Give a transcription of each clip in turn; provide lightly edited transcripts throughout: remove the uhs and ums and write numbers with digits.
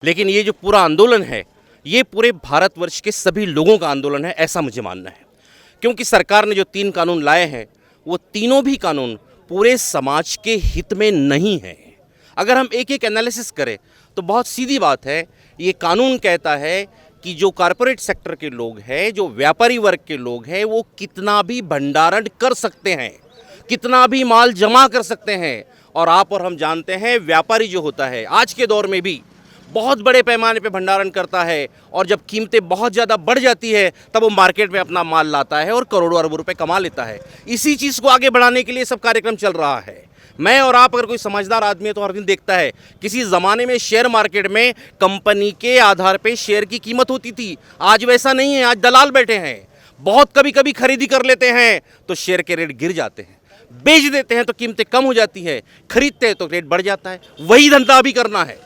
लेकिन ये जो पूरा आंदोलन है, ये पूरे भारतवर्ष के सभी लोगों का आंदोलन है, ऐसा मुझे मानना है। क्योंकि सरकार ने जो 3 कानून लाए हैं, वो तीनों भी कानून पूरे समाज के हित में नहीं हैं। अगर हम एक एक एनालिसिस करें तो बहुत सीधी बात है, ये कानून कहता है कि जो कॉरपोरेट सेक्टर के लोग हैं, जो व्यापारी वर्ग के लोग हैं, वो कितना भी भंडारण कर सकते हैं, कितना भी माल जमा कर सकते हैं। और आप और हम जानते हैं, व्यापारी जो होता है आज के दौर में भी बहुत बड़े पैमाने पे भंडारण करता है, और जब कीमतें बहुत ज़्यादा बढ़ जाती है तब वो मार्केट में अपना माल लाता है और करोड़ों अरबों रुपए कमा लेता है। इसी चीज़ को आगे बढ़ाने के लिए सब कार्यक्रम चल रहा है। मैं और आप अगर कोई समझदार आदमी है तो हर दिन देखता है, किसी ज़माने में शेयर मार्केट में कंपनी के आधार पे शेयर की कीमत होती थी। आज वैसा नहीं है, आज दलाल बैठे हैं, बहुत कभी कभी खरीदी कर लेते हैं तो शेयर के रेट गिर जाते हैं, बेच देते हैं तो कीमतें कम हो जाती है, खरीदते हैं तो रेट बढ़ जाता है। वही धंधा अभी करना है।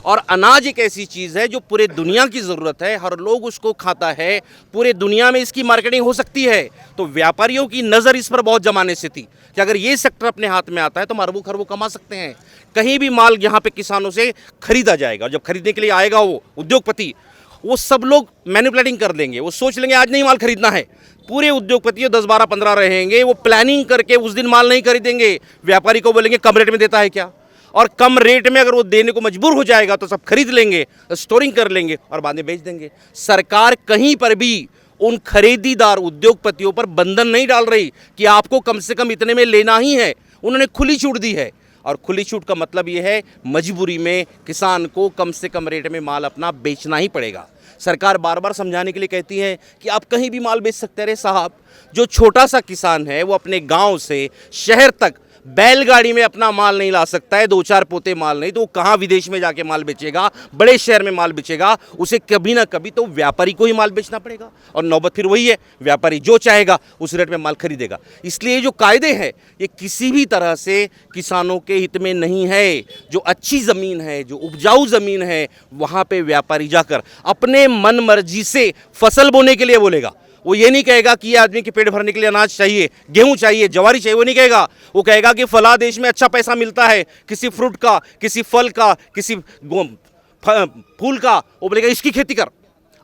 और अनाज एक ऐसी चीज़ है जो पूरे दुनिया की ज़रूरत है, हर लोग उसको खाता है, पूरे दुनिया में इसकी मार्केटिंग हो सकती है। तो व्यापारियों की नज़र इस पर बहुत जमाने से थी कि अगर ये सेक्टर अपने हाथ में आता है तो हम अरबों खरबों कमा सकते हैं। कहीं भी माल यहाँ पे किसानों से खरीदा जाएगा, जब खरीदने के लिए आएगा वो उद्योगपति, वो सब लोग मैनिपुलेटिंग कर देंगे, वो सोच लेंगे आज नहीं माल खरीदना है। पूरे उद्योगपति 10, 12, 15 रहेंगे, वो प्लानिंग करके उस दिन माल नहीं खरीदेंगे। व्यापारी को बोलेंगे कम रेट में देता है क्या, और कम रेट में अगर वो देने को मजबूर हो जाएगा तो सब खरीद लेंगे, स्टोरिंग कर लेंगे और बाद में बेच देंगे। सरकार कहीं पर भी उन खरीदीदार उद्योगपतियों पर बंधन नहीं डाल रही कि आपको कम से कम इतने में लेना ही है। उन्होंने खुली छूट दी है, और खुली छूट का मतलब ये है मजबूरी में किसान को कम से कम रेट में माल अपना बेचना ही पड़ेगा। सरकार बार बार समझाने के लिए कहती है कि आप कहीं भी माल बेच सकते हैं। अरे साहब, जो छोटा सा किसान है वो अपने गांव से शहर तक बैलगाड़ी में अपना माल नहीं ला सकता है, 2-4 पोते माल नहीं, तो वो कहाँ विदेश में जाके माल बेचेगा, बड़े शहर में माल बेचेगा। उसे कभी ना कभी तो व्यापारी को ही माल बेचना पड़ेगा, और नौबत फिर वही है, व्यापारी जो चाहेगा उस रेट में माल खरीदेगा। इसलिए जो कायदे हैं ये किसी भी तरह से किसानों के हित में नहीं है। जो अच्छी ज़मीन है, जो उपजाऊ ज़मीन है, वहाँ पर व्यापारी जाकर अपने मन मर्जी से फसल बोने के लिए बोलेगा। वो ये नहीं कहेगा कि ये आदमी के पेट भरने के लिए अनाज चाहिए, गेहूं चाहिए, जवारी चाहिए, वो नहीं कहेगा। वो कहेगा कि फला देश में अच्छा पैसा मिलता है, किसी फ्रूट का, किसी फल का, किसी फूल का, वो बोलेगा इसकी खेती कर,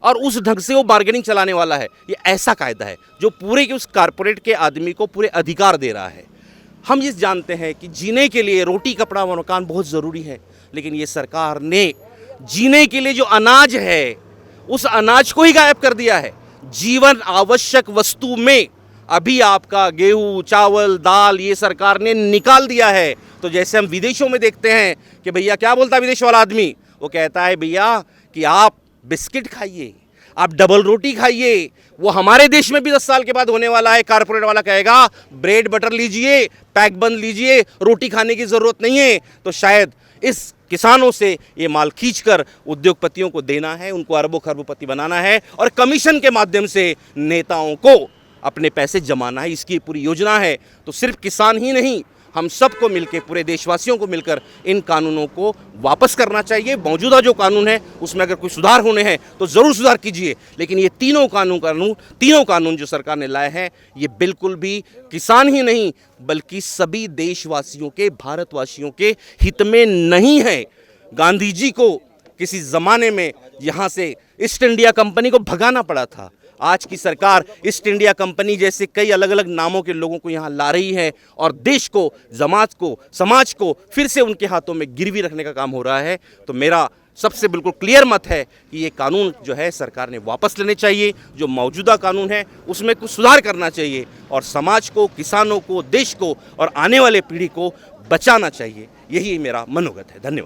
और उस ढंग से वो बार्गेनिंग चलाने वाला है। ये ऐसा कायदा है जो पूरे के उस कारपोरेट के आदमी को पूरे अधिकार दे रहा है। हम ये जानते हैं कि जीने के लिए रोटी कपड़ा मकान बहुत ज़रूरी है, लेकिन ये सरकार ने जीने के लिए जो अनाज है उस अनाज को ही गायब कर दिया है। जीवन आवश्यक वस्तु में अभी आपका गेहूं, चावल, दाल ये सरकार ने निकाल दिया है। तो जैसे हम विदेशों में देखते हैं कि भैया क्या बोलता है विदेश वाला आदमी, वो कहता है भैया कि आप बिस्किट खाइए, आप डबल रोटी खाइए। वो हमारे देश में भी 10 साल के बाद होने वाला है। कारपोरेट वाला कहेगा ब्रेड बटर लीजिए, पैक बंद लीजिए, रोटी खाने की ज़रूरत नहीं है। तो शायद इस किसानों से ये माल खींचकर उद्योगपतियों को देना है, उनको अरबों खरबोपति बनाना है, और कमीशन के माध्यम से नेताओं को अपने पैसे जमाना है। इसकी पूरी योजना है। तो सिर्फ किसान ही नहीं, हम सबको मिलकर, पूरे देशवासियों को मिलकर इन कानूनों को वापस करना चाहिए। मौजूदा जो कानून है उसमें अगर कोई सुधार होने हैं तो ज़रूर सुधार कीजिए, लेकिन ये तीनों कानून जो सरकार ने लाए हैं ये बिल्कुल भी किसान ही नहीं बल्कि सभी देशवासियों के, भारतवासियों के हित में नहीं है। गांधी जी को किसी ज़माने में यहाँ से ईस्ट इंडिया कंपनी को भगाना पड़ा था। आज की सरकार ईस्ट इंडिया कंपनी जैसे कई अलग अलग नामों के लोगों को यहाँ ला रही है, और देश को, समाज को फिर से उनके हाथों में गिरवी रखने का काम हो रहा है। तो मेरा सबसे बिल्कुल क्लियर मत है कि ये कानून जो है सरकार ने वापस लेने चाहिए। जो मौजूदा कानून है उसमें कुछ सुधार करना चाहिए, और समाज को, किसानों को, देश को और आने वाले पीढ़ी को बचाना चाहिए। यही मेरा मनोगत है। धन्यवाद।